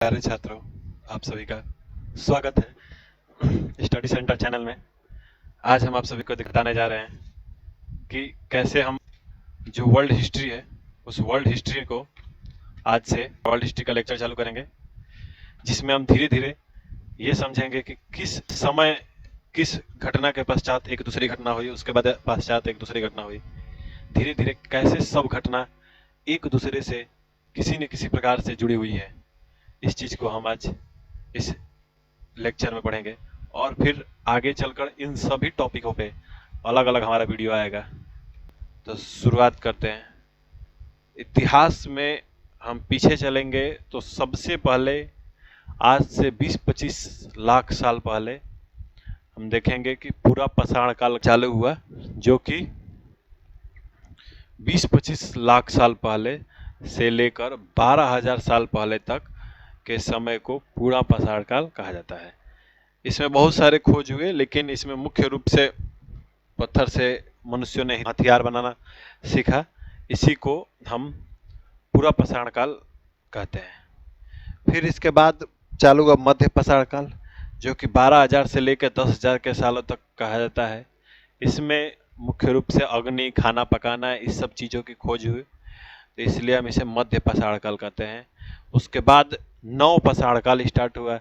प्यारे छात्रों, आप सभी का स्वागत है स्टडी सेंटर चैनल में। आज हम आप सभी को दिखाने जा रहे हैं कि कैसे हम जो वर्ल्ड हिस्ट्री है उस वर्ल्ड हिस्ट्री को आज से वर्ल्ड हिस्ट्री का लेक्चर चालू करेंगे, जिसमें हम धीरे धीरे ये समझेंगे कि किस समय किस घटना के पश्चात एक दूसरी घटना हुई, उसके बाद पश्चात एक दूसरी घटना हुई। धीरे धीरे कैसे सब घटना एक दूसरे से किसी न किसी प्रकार से जुड़ी हुई है, इस चीज को हम आज इस लेक्चर में पढ़ेंगे। और फिर आगे चलकर इन सभी टॉपिकों पे अलग अलग हमारा वीडियो आएगा। तो शुरुआत करते हैं। इतिहास में हम पीछे चलेंगे तो सबसे पहले आज से 20-25 लाख साल पहले हम देखेंगे कि पूरा पाषाण काल चालू हुआ, जो कि 20-25 लाख साल पहले से लेकर 12,000 साल पहले तक के समय को पूरा पाषाण काल कहा जाता है। इसमें बहुत सारे खोज हुए, लेकिन इसमें मुख्य रूप से पत्थर से मनुष्यों ने हथियार बनाना सीखा। इसी को हम पूरा पाषाण काल कहते हैं। फिर इसके बाद चालू हुआ मध्य पाषाण काल, जो कि 12,000 से लेकर 10,000 के सालों तक कहा जाता है। इसमें मुख्य रूप से अग्नि, खाना पकाना, इस सब चीज़ों की खोज हुई, तो इसलिए हम इसे मध्य पाषाण काल कहते हैं। उसके बाद नव पाषाण काल स्टार्ट हुआ,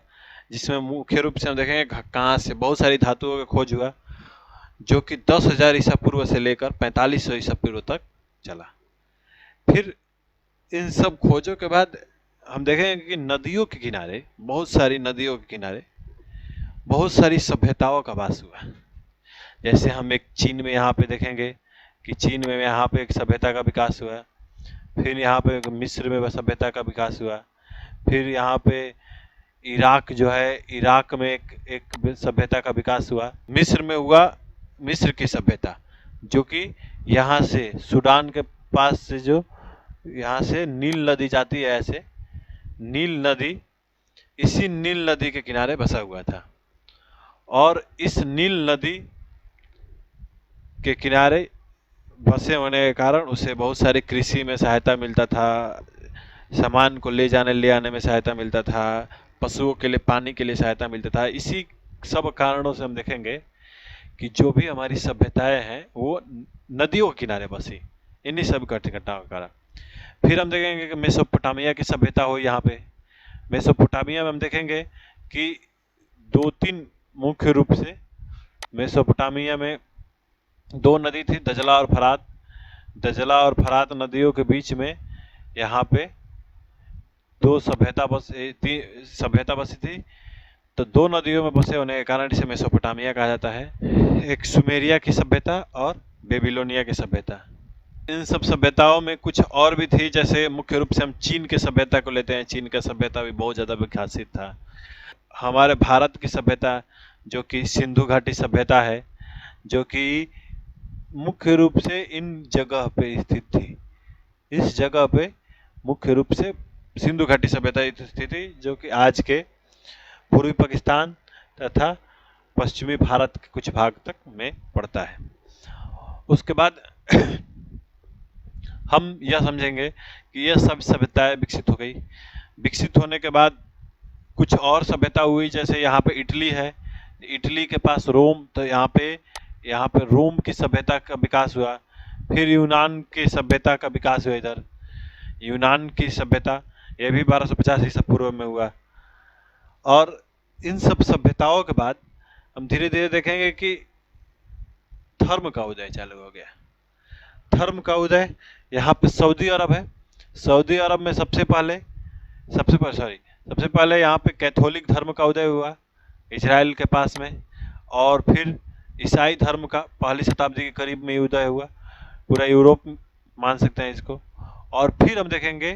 जिसमें मुख्य रूप से हम देखेंगे कहाँ से बहुत सारी धातुओं का खोज हुआ, जो कि 10,000 ईसा पूर्व से लेकर 4500 ईसा पूर्व तक चला। फिर इन सब खोजों के बाद हम देखेंगे कि नदियों के किनारे, बहुत सारी नदियों के किनारे बहुत सारी सभ्यताओं का वास हुआ। जैसे हम एक चीन में यहाँ पे देखेंगे कि चीन में यहाँ पे एक सभ्यता का विकास हुआ। फिर यहाँ पे मिस्र में सभ्यता का विकास हुआ। फिर यहाँ पे इराक जो है, इराक में एक सभ्यता का विकास हुआ। मिस्र में हुआ मिस्र की सभ्यता, जो कि यहाँ से सूडान के पास से जो यहाँ से नील नदी जाती है, ऐसे नील नदी, इसी नील नदी के किनारे बसा हुआ था। और इस नील नदी के किनारे बसे होने के कारण उसे बहुत सारी कृषि में सहायता मिलता था, सामान को ले जाने ले आने में सहायता मिलता था, पशुओं के लिए पानी के लिए सहायता मिलता था। इसी सब कारणों से हम देखेंगे कि जो भी हमारी सभ्यताएं हैं वो नदियों के किनारे बसी, इन्हीं सब घटनाओं के कारण। फिर हम देखेंगे कि मेसोपोटामिया की सभ्यता हुई। यहाँ पे मेसोपोटामिया में हम देखेंगे कि 2-3 मुख्य रूप से मेसोपोटामिया में 2 नदी थी, दजला और फरात। दजला और फरात नदियों के बीच में यहाँ पे 2 सभ्यता बसी थी। तो 2 नदियों में बसे होने के कारण इसे मेसोपोटामिया कहा जाता है। एक सुमेरिया की सभ्यता और बेबीलोनिया की सभ्यता। इन सब सभ्यताओं में कुछ और भी थी, जैसे मुख्य रूप से हम चीन की सभ्यता को लेते हैं। चीन का सभ्यता भी बहुत ज़्यादा विकसित था। हमारे भारत की सभ्यता जो कि सिंधु घाटी सभ्यता है, जो कि मुख्य रूप से इन जगह पे स्थित थी। इस जगह पे मुख्य रूप से सिंधु घाटी सभ्यता स्थित थी, जो कि आज के पूर्वी पाकिस्तान तथा पश्चिमी भारत के कुछ भाग तक में पड़ता है। उसके बाद हम यह समझेंगे कि यह सब सभ्यताएं विकसित हो गई। विकसित होने के बाद कुछ और सभ्यता हुई, जैसे यहाँ पे इटली है, इटली के पास रोम, तो यहाँ पे रोम की सभ्यता का विकास हुआ। फिर यूनान की सभ्यता का विकास हुआ। इधर यूनान की सभ्यता, यह भी 1250 ईसा पूर्व में हुआ। और इन सब सभ्यताओं के बाद हम धीरे धीरे देखेंगे कि धर्म का उदय चालू हो गया। धर्म का उदय यहाँ पे सऊदी अरब है। सऊदी अरब में सबसे पहले यहाँ पे कैथोलिक धर्म का उदय हुआ, इजराइल के पास में। और फिर ईसाई धर्म का पहली शताब्दी के करीब में उदय हुआ, पूरा यूरोप मान सकते हैं इसको। और फिर हम देखेंगे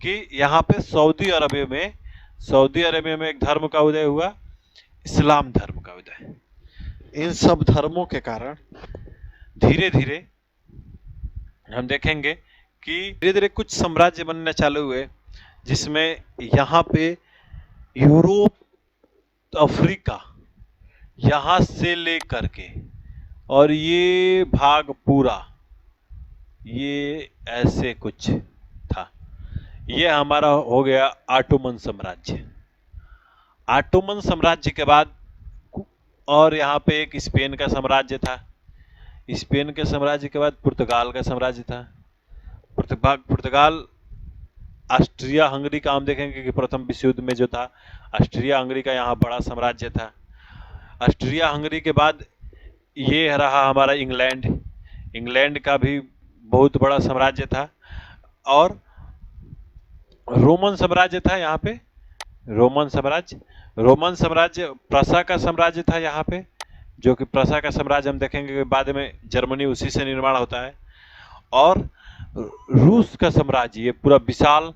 कि यहाँ पे सऊदी अरबिया में एक धर्म का उदय हुआ, इस्लाम धर्म का उदय। इन सब धर्मों के कारण धीरे धीरे हम देखेंगे कि धीरे धीरे कुछ साम्राज्य बनने चालू हुए, जिसमें यहाँ पे यूरोप, अफ्रीका, यहाँ से लेकर के और ये भाग पूरा, ये ऐसे कुछ था। ये हमारा हो गया ऑटोमन साम्राज्य। ऑटोमन साम्राज्य के बाद और यहाँ पे एक स्पेन का साम्राज्य था। स्पेन के साम्राज्य के बाद पुर्तगाल का साम्राज्य था। पुर्तगाल ऑस्ट्रिया हंगरी का हम देखेंगे कि प्रथम विश्व युद्ध में जो था ऑस्ट्रिया हंगरी का यहाँ बड़ा साम्राज्य था। ऑस्ट्रिया हंगरी के बाद ये रहा हमारा इंग्लैंड। इंग्लैंड का भी बहुत बड़ा साम्राज्य था। और रोमन साम्राज्य था यहाँ पे, रोमन साम्राज्य प्रसा का साम्राज्य था यहाँ पे, जो कि प्रसा का साम्राज्य हम देखेंगे कि बाद में जर्मनी उसी से निर्माण होता है। और रूस का साम्राज्य, ये पूरा विशाल,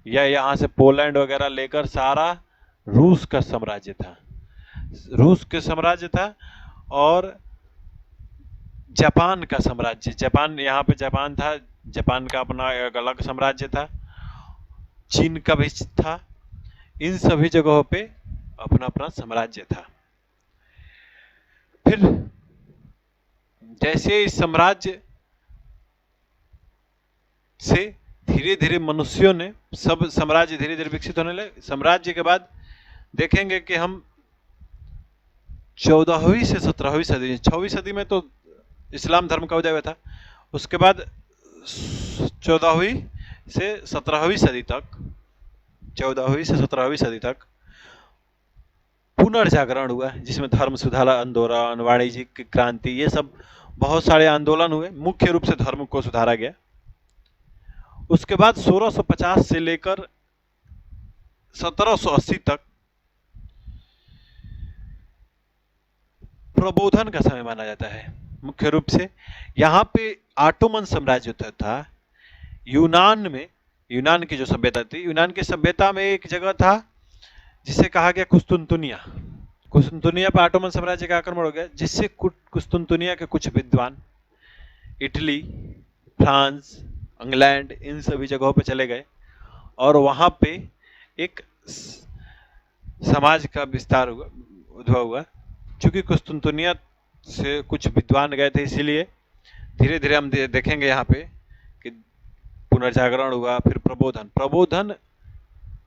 या यहाँ से पोलैंड वगैरह लेकर सारा रूस का साम्राज्य था, रूस के साम्राज्य था। और जापान का साम्राज्य, जापान, यहाँ पे जापान था, जापान का अपना एक अलग साम्राज्य था। चीन का भी था। इन सभी जगहों पे अपना अपना साम्राज्य था। फिर जैसे इस साम्राज्य से धीरे धीरे मनुष्यों ने, सब साम्राज्य धीरे धीरे विकसित होने लगे। साम्राज्य के बाद देखेंगे कि हम 14वीं से 17वीं सदी, 6वीं सदी में तो इस्लाम धर्म का उदय हुआ था। उसके बाद 14वीं से 17वीं सदी तक, 14वीं से 17वीं सदी तक पुनर्जागरण हुआ, जिसमें धर्म सुधार आंदोलन, वाणिज्यिक क्रांति, ये सब बहुत सारे आंदोलन हुए। मुख्य रूप से धर्म को सुधारा गया। उसके बाद 1650 से लेकर 1780 तक प्रबोधन का समय माना जाता है। मुख्य रूप से यहाँ पे ऑटोमन साम्राज्य था। यूनान में, यूनान की जो सभ्यता थी, यूनान की सभ्यता में एक जगह था जिसे कहा गया कुस्तुनतुनिया। कुस्तुनतुनिया पर ऑटोमन साम्राज्य का आक्रमण हो गया, जिससे कुस्तुनतुनिया के कुछ विद्वान इटली, फ्रांस, इंग्लैंड, इन सभी जगहों पे चले गए और वहां पे एक समाज का विस्तार हुआ, उद्भव हुआ। चूंकि कुस्तुनतुनिया से कुछ विद्वान गए थे, इसीलिए धीरे धीरे हम देखेंगे यहाँ पे कि पुनर्जागरण हुआ। फिर प्रबोधन,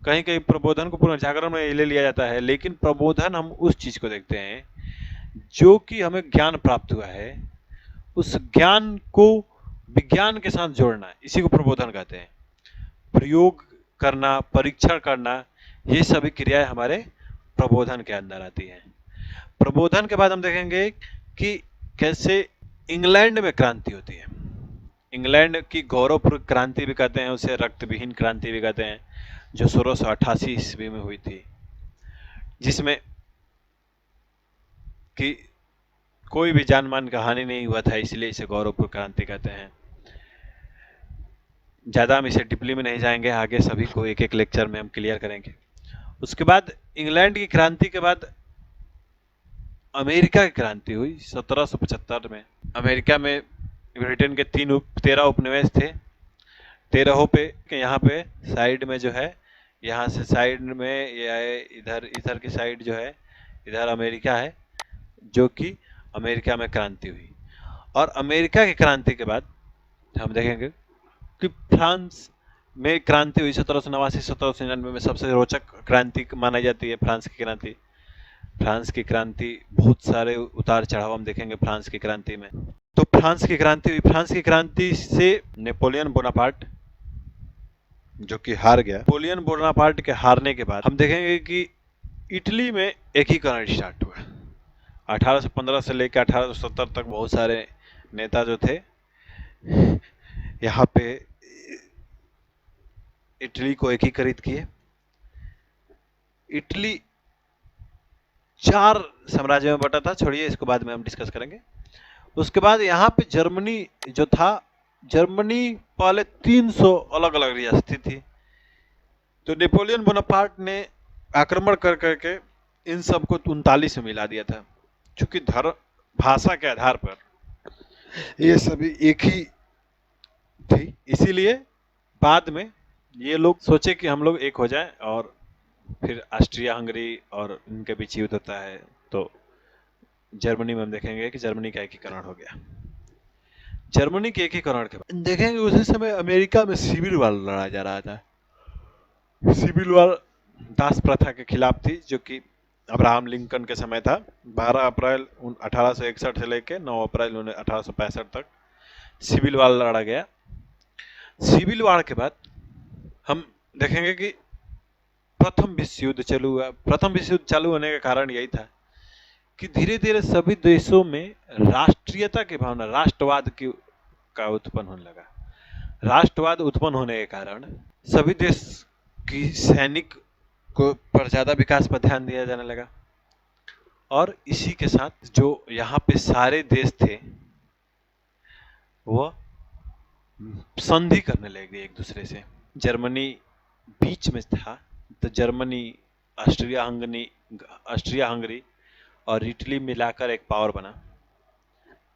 कहीं कहीं प्रबोधन को पुनर्जागरण में ले लिया जाता है, लेकिन प्रबोधन हम उस चीज को देखते हैं जो कि हमें ज्ञान प्राप्त हुआ है, उस ज्ञान को विज्ञान के साथ जोड़ना, इसी को प्रबोधन कहते हैं। प्रयोग करना, परीक्षण करना, ये सभी क्रियाएं हमारे प्रबोधन के अंदर आती हैं। प्रबोधन के बाद हम देखेंगे कि कैसे इंग्लैंड में क्रांति होती है। इंग्लैंड की गौरवपूर्ण क्रांति भी कहते हैं, उसे रक्तविहीन क्रांति भी कहते हैं, जो 1688 ईस्वी में हुई थी, जिसमें कि कोई भी जान मान का हानि नहीं हुआ था, इसलिए इसे गौरवपूर्ण क्रांति कहते हैं। ज़्यादा हम इसे डीपली में नहीं जाएंगे, आगे सभी को एक एक लेक्चर में हम क्लियर करेंगे। उसके बाद इंग्लैंड की क्रांति के बाद अमेरिका की क्रांति हुई 1775 में। अमेरिका में ब्रिटेन के 13 उपनिवेश थे। 13 पे यहाँ पे साइड में जो है, यहाँ से साइड में इधर की साइड जो है, इधर अमेरिका है, जो कि अमेरिका में क्रांति हुई। और अमेरिका की क्रांति के बाद हम देखेंगे कि फ्रांस में क्रांति हुई 1789 1799 में। सबसे रोचक क्रांति मानी जाती है फ्रांस की क्रांति। फ्रांस की क्रांति, बहुत सारे उतार चढ़ाव हम देखेंगे फ्रांस की क्रांति में। तो फ्रांस की क्रांति हुई। फ्रांस की क्रांति से नेपोलियन बोनापार्ट, जो कि हार गया, नेपोलियन बोनापार्ट के हारने के बाद हम देखेंगे कि इटली में एकीकरण स्टार्ट हुआ। 1815 से लेकर 1870 तक बहुत सारे नेता जो थे यहाँ पे इटली को एकीकृत किए। इटली 4 साम्राज्यों में बटा था, छोड़िए इसको बाद में हम डिस्कस करेंगे। उसके बाद यहाँ पे जर्मनी जो था, जर्मनी पहले 300 अलग अलग रियासतें थी। तो नेपोलियन बोनापार्ट ने आक्रमण कर करके इन सबको 39 में मिला दिया था। चूंकि धर्म, भाषा के आधार पर ये सभी एक ही थी, इसीलिए बाद में ये लोग सोचे कि हम लोग एक हो जाएं, और फिर ऑस्ट्रिया हंगरी और इनके बीच युद्ध होता है। तो जर्मनी में हम देखेंगे कि जर्मनी का एकीकरण हो गया। जर्मनी के एकीकरण के बाद देखेंगे उसी समय अमेरिका में सिविल वार लड़ा जा रहा था। सिविल वॉर दास प्रथा के खिलाफ थी, जो कि अब्राहम लिंकन के समय था। 12 अप्रैल 1861 से लेकर 9 अप्रैल 1865 तक सिविल वॉर लड़ा गया। सिविल वॉर के बाद हम देखेंगे कि प्रथम विश्व युद्ध चालू हुआ। प्रथम विश्व युद्ध चालू होने का कारण यही था कि धीरे धीरे सभी देशों में राष्ट्रीयता की भावना, राष्ट्रवाद की का उत्पन्न होने लगा। राष्ट्रवाद उत्पन्न होने के कारण सभी देश की सैनिक को पर ज्यादा विकास पर ध्यान दिया जाने लगा, और इसी के साथ जो यहाँ पे सारे देश थे वो संधि करने लगे एक दूसरे से। जर्मनी बीच में था, तो जर्मनी, ऑस्ट्रिया हंगरी और इटली मिलाकर एक पावर बना।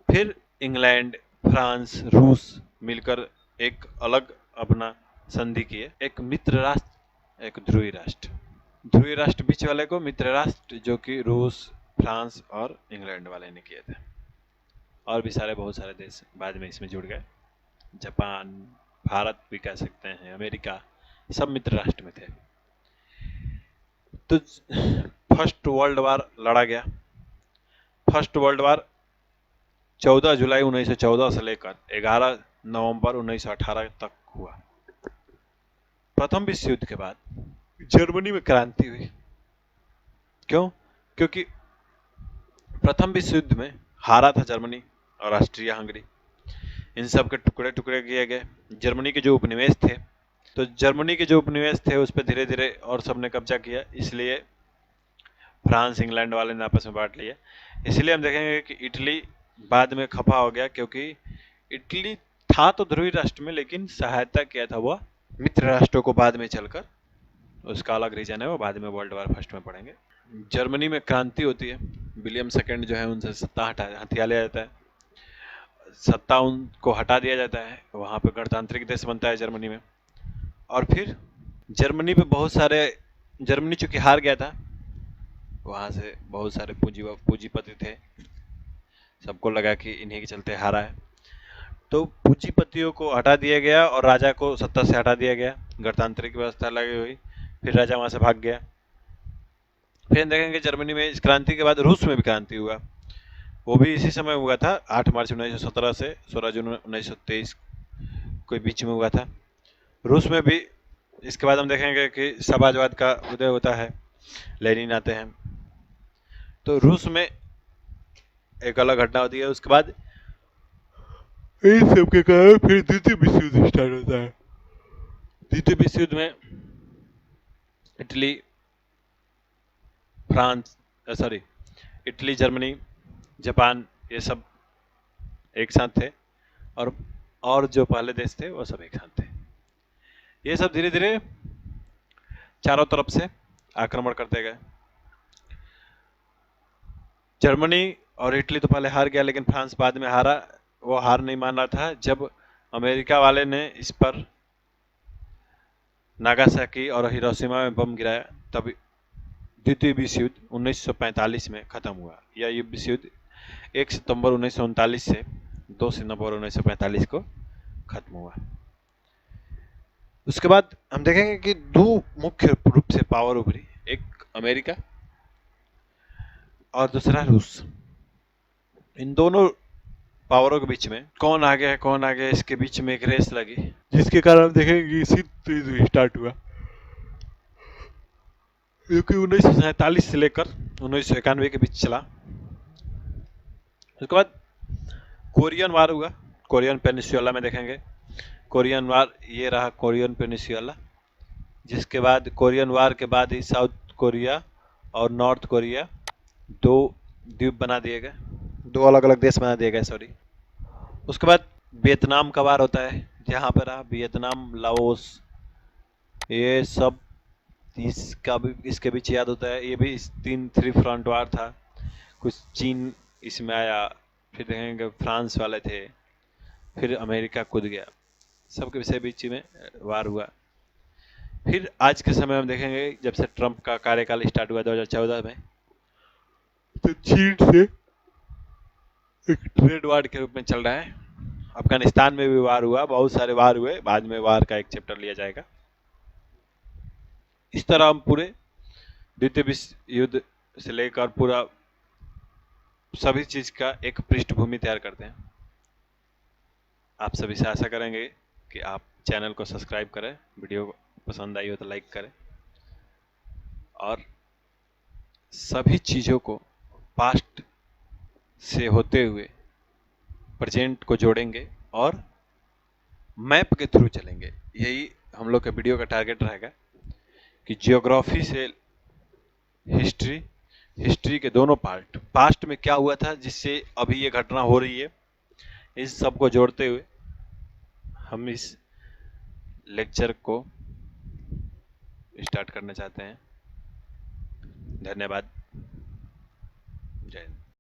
फिर इंग्लैंड, फ्रांस, रूस मिलकर एक अलग अपना संधि किए, एक मित्र राष्ट्र, एक ध्रुवी राष्ट्र। ध्रुवी राष्ट्र बीच वाले को मित्र राष्ट्र, जो कि रूस, फ्रांस और इंग्लैंड वाले ने किए थे। और भी बहुत सारे देश बाद में इसमें जुड़ गए। जापान, भारत भी कह सकते हैं, अमेरिका, सब मित्र राष्ट्र में थे। तो फर्स्ट वर्ल्ड वार लड़ा गया। फर्स्ट वर्ल्ड वार 14 जुलाई 1914 से लेकर 11 नवंबर 1918 तक हुआ। प्रथम विश्व युद्ध के बाद जर्मनी में क्रांति हुई। क्यों? क्योंकि प्रथम विश्व युद्ध में हारा था जर्मनी और ऑस्ट्रिया हंगरी। इन सब के टुकड़े टुकड़े किए गए। जर्मनी के जो उपनिवेश थे, तो जर्मनी के जो उपनिवेश थे उस पर धीरे धीरे और सबने कब्जा किया, इसलिए फ्रांस, इंग्लैंड वाले ने आपस में बांट लिया। इसलिए हम देखेंगे कि इटली बाद में खफा हो गया, क्योंकि इटली था तो ध्रुवी राष्ट्र में, लेकिन सहायता किया था वह मित्र राष्ट्रों को बाद में चलकर। उसका अलग रीजन है, वो बाद में वर्ल्ड वार फर्स्ट में पढ़ेंगे। जर्मनी में क्रांति होती है। विलियम सेकेंड जो है उनसे सत्ता हथिया लिया जाता है, सत्ता उनको हटा दिया जाता है। वहाँ पे गणतांत्रिक देश बनता है जर्मनी में। और फिर जर्मनी पे बहुत सारे, जर्मनी चूंकि हार गया था, वहाँ से बहुत सारे पूंजीपति थे, सबको लगा कि इन्हीं के चलते हारा है, तो पूंजीपतियों को हटा दिया गया और राजा को सत्ता से हटा दिया गया। गणतांत्रिक व्यवस्था लगी हुई, फिर राजा वहाँ से भाग गया। फिर देखेंगे जर्मनी में इस क्रांति के बाद रूस में भी क्रांति हुआ। वो भी इसी समय हुआ था, 8 मार्च 1917 से 16 जून 1923 कोई बीच में हुआ था। रूस में भी इसके बाद हम देखेंगे कि समाजवाद का उदय होता है, लेनिन आते हैं। तो रूस में एक अलग घटना होती है। उसके बाद इन सब के कारण फिर द्वितीय विश्व युद्ध स्टार्ट होता है। द्वितीय विश्व युद्ध में इटली, जर्मनी, जापान, ये सब एक साथ थे, और जो पहले देश थे वो सब एक साथ थे। ये सब धीरे धीरे चारों तरफ से आक्रमण करते गए। जर्मनी और इटली तो पहले हार गया, लेकिन फ्रांस बाद में हारा। वो हार नहीं मान रहा था। जब अमेरिका वाले ने इस पर नागासाकी और हिरोशिमा में बम गिराया, तब द्वितीय विश्व युद्ध 1945 में खत्म हुआ। यह विश्व युद्ध 1 सितंबर 1939 से 2 सितंबर 1945 को खत्म हुआ। उसके बाद हम देखेंगे कि दो मुख्य रूप से पावर उभरी, एक अमेरिका और दूसरा रूस। इन दोनों पावरों के बीच में कौन आगे है कौन आगे है, इसके बीच में एक रेस लगी, जिसके कारण हम देखेंगे कि शीत युद्ध स्टार्ट हुआ, जो कि 1947 से लेकर 1991 के बीच चला। उसके बाद कोरियन वार हुआ, कोरियन पेनिनसुला में देखेंगे। कोरियन वार ये रहा, कोरियन पेनिनसुला, जिसके बाद कोरियन वार के बाद ही साउथ कोरिया और नॉर्थ कोरिया दो द्वीप बना दिए गए, दो अलग अलग देश बना दिए गए, सॉरी। उसके बाद वियतनाम का वार होता है, जहाँ पर रहा वियतनाम, लाओस, ये सब इसके बीच याद होता है। ये भी 3 फ्रंट वार था। कुछ चीन इसमें आया, फिर देखेंगे फ्रांस वाले थे, फिर अमेरिका कूद गया, सबके विषय बीच में वार हुआ। फिर आज के समय हम देखेंगे जब से ट्रंप का कार्यकाल स्टार्ट हुआ 2014 में, तो चीन से एक ट्रेड वार के रूप में चल रहा है। अफगानिस्तान में भी वार हुआ, बहुत सारे वार हुए, बाद में वार का एक चैप्टर लिया जाएगा। इस तरह हम पूरे द्वितीय विश्व युद्ध से लेकर पूरा सभी चीज़ का एक पृष्ठभूमि तैयार करते हैं। आप सभी से आशा करेंगे कि आप चैनल को सब्सक्राइब करें, वीडियो पसंद आई हो तो लाइक करें और सभी चीज़ों को पास्ट से होते हुए प्रेजेंट को जोड़ेंगे और मैप के थ्रू चलेंगे। यही हम लोग के वीडियो का टारगेट रहेगा कि जियोग्राफी से हिस्ट्री, हिस्ट्री के दोनों पार्ट, पास्ट में क्या हुआ था जिससे अभी ये घटना हो रही है, इस सब को जोड़ते हुए हम इस लेक्चर को स्टार्ट करना चाहते हैं। धन्यवाद। जय हिंद।